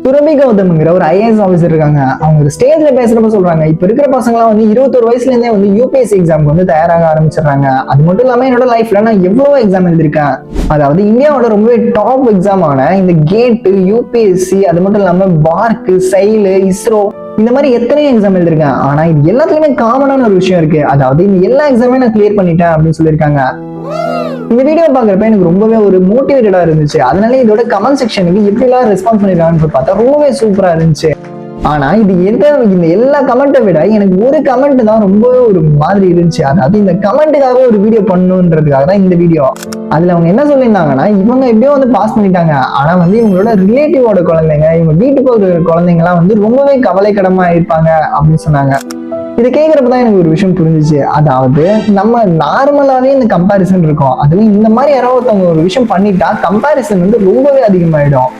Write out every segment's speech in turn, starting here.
சுரபி கௌதம்ங்கிற ஒரு IAS officer இருக்காங்க. அவங்க ஒரு ஸ்டேஜ்ல பேசுறப்ப சொல்றாங்க, இப்ப இருக்கிற பசங்களாம் வந்து 21 வயசுல இருந்தே வந்து யூபிஎஸ்சி எக்ஸாமுக்கு வந்து தயாராக ஆரம்பிச்சிடுறாங்க. அது மட்டும் இல்லாம என்னோட லைஃப்ல நான் எவ்வளவோ எக்ஸாம் எழுதிருக்கேன். அதாவது இந்தியாவோட ரொம்பவே டாப் எக்ஸாமான இந்த கேட், யூபிஎஸ்சி, அது மட்டும் இல்லாம பார்க், சைல், இஸ்ரோ, இந்த மாதிரி எத்தனையோ எக்ஸாம் எழுதிருக்கேன். ஆனா இது எல்லாத்துலயுமே காமனான ஒரு விஷயம் இருக்கு. அதாவது இந்த எல்லா எக்ஸாமே நான் கிளியர் பண்ணிட்டேன் அப்படின்னு சொல்லியிருக்காங்க. இந்த வீடியோ பாக்குறப்ப எனக்கு ரொம்பவே ஒரு மோட்டிவேட்டடா இருந்துச்சு. அதனால இதோட கமெண்ட் செக்ஷனுக்கு எப்படிலாம் ரெஸ்பான்ஸ் பண்ணிருக்காங்கன்னு பார்த்தா ரொம்பவே சூப்பரா இருந்துச்சு. ஆனா இது இந்த எல்லா கமெண்ட்டை விட எனக்கு ஒரு கமெண்ட் தான் ரொம்பவே ஒரு மாதிரி இருந்துச்சு. அதாவது இந்த கமெண்ட்டுக்காக ஒரு வீடியோ பண்ணணுன்றதுக்காக தான் இந்த வீடியோ. அதுல அவங்க என்ன சொல்லியிருந்தாங்கன்னா, இவங்க எப்படியோ வந்து பாஸ் பண்ணிட்டாங்க, ஆனா வந்து இவங்களோட ரிலேட்டிவோட குழந்தைங்க, இவங்க வீட்டுக்கு ஒரு குழந்தைங்க எல்லாம் வந்து ரொம்பவே கவலைக்கிடமா இருப்பாங்க அப்படின்னு சொன்னாங்க. இதை கேட்கறப்பதான் எனக்கு ஒரு விஷயம் புரிஞ்சிச்சு. அதாவது நம்ம நார்மலாவே இந்த கம்பாரிசன் இருக்கும். அதுவும் இந்த மாதிரி யாராவது ஒருத்தவங்க ஒரு விஷயம் பண்ணிட்டா கம்பாரிசன் வந்து ரொம்பவே அதிகமாயிடும்.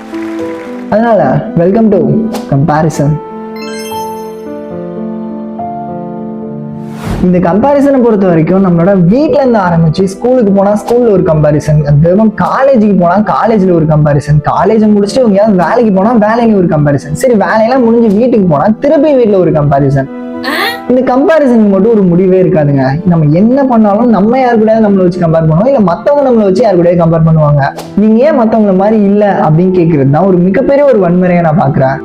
அதனால வெல்கம் டு கம்பாரிசன். இந்த கம்பாரிசனை பொறுத்த வரைக்கும் நம்மளோட வீட்டுல இருந்து ஆரம்பிச்சு ஸ்கூலுக்கு போனா ஸ்கூல்ல ஒரு கம்பாரிசன், அதுவும் காலேஜுக்கு போனா காலேஜ்ல ஒரு கம்பாரிசன், காலேஜ் முடிச்சுட்டு எங்கேயாவது வேலைக்கு போனா வேலையில ஒரு கம்பாரிசன், சரி வேலையெல்லாம் முடிஞ்சு வீட்டுக்கு போனா திருப்பி வீட்டுல ஒரு கம்பாரிசன். இந்த கம்பாரிசனுக்கு மட்டும் ஒரு முடிவே இருக்காதுங்க. நம்ம என்ன பண்ணாலும் நம்ம யாரு கூட நம்மளை வச்சு கம்பேர் பண்ணுவோம், இல்ல மத்தவங்க நம்மளை வச்சு யாரு கூட கம்பேர் பண்ணுவாங்க. நீங்க ஏன் மத்தவங்கள மாதிரி இல்ல அப்படின்னு கேட்கறது தான் ஒரு மிகப்பெரிய ஒரு வன்முறையை நான் பாக்குறேன்.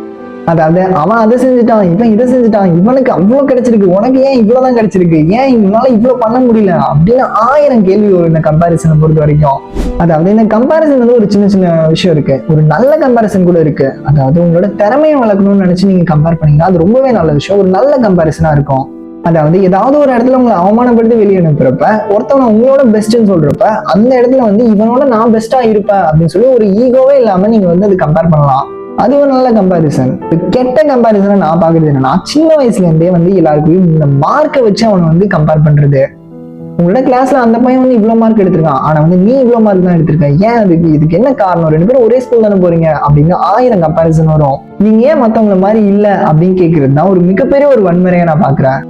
அதாவது அவன் அதை செஞ்சுட்டான், இவன் இதை செஞ்சுட்டான், இவனுக்கு அவ்வளவு கிடைச்சிருக்கு, உனக்கு ஏன் இவ்வளவுதான் கிடைச்சிருக்கு, ஏன் இவனால இவ்வளவு பண்ண முடியல அப்படின்னு 1000 கேள்வி வரும் இந்த கம்பாரிசனை பொறுத்த வரைக்கும். அதாவது இந்த கம்பாரிசன் வந்து ஒரு சின்ன சின்ன விஷயம் இருக்கு, ஒரு நல்ல கம்பாரிசன் கூட இருக்கு. அதாவது உங்களோட திறமையை வளர்க்கணும்னு நினைச்சு நீங்க கம்பேர் பண்ணீங்கன்னா அது ரொம்பவே நல்ல விஷயம், ஒரு நல்ல கம்பாரிசனா இருக்கும். அதாவது ஏதாவது ஒரு இடத்துல உங்களை அவமானப்படுத்தி வெளியே அனுப்புறப்ப, ஒருத்தவங்க உங்களோட பெஸ்ட்ன்னு சொல்றப்ப அந்த இடத்துல வந்து இவனோட நான் பெஸ்டா இருப்பேன் அப்படின்னு சொல்லி ஒரு ஈகோவே இல்லாம நீங்க வந்து அது கம்பேர் பண்ணலாம். அது ஒரு நல்ல கம்பாரிசன். கெட்ட கம்பாரிசனை நான் பாக்குறது என்னன்னா, சின்ன வயசுல இருந்தே வந்து எல்லாருக்கும் இந்த மார்க்கை வச்சு அவனை வந்து கம்பேர் பண்றது. உங்களோட கிளாஸ்ல அந்த பையன் வந்து இவ்வளவு மார்க் எடுத்திருக்கான், ஆனா வந்து நீ இவ்வளவு மார்க் தான் எடுத்திருக்க, ஏன் இதுக்கு என்ன காரணம், 2 பேரும் ஒரே ஸ்கூல் தானே போறீங்க அப்படின்னு 1000 கம்பாரிசன் வரும். நீங்க ஏன் மத்தவங்கள மாதிரி இல்ல அப்படின்னு கேட்கறது தான் ஒரு மிகப்பெரிய ஒரு வன்முறையை நான் பாக்குறேன்.